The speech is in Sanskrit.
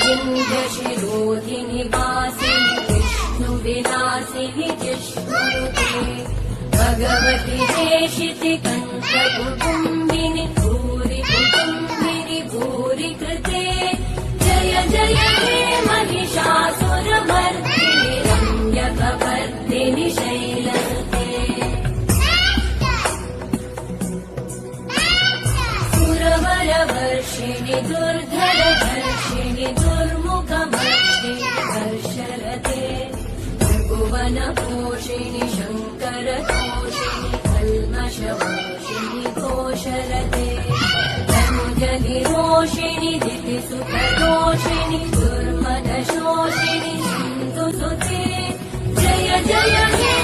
विन्ध्यशिरोधिनि वासिनि विष्णुविलासिनि जिष्णुते भगवति हेशिति कण्ठकुटुम्बिनि भूरि कुटुम्बिनि भूरि कृते जय जय हे महिषासुरमर्दिनि रम्यकपर्दिनि शैलसुते सुरवरवर्षिणि दुर्धरधर्षिणि दुर्मुखमर्षिणि हर्षरते भुवनपोषिणि शङ्करतोषिणि कल्मषमोषिणि घोषरते तनुजनिरोषिणि दितिसुतदोषिणि दुर्मदशोषिणि सिन्धुसुते जय जय हे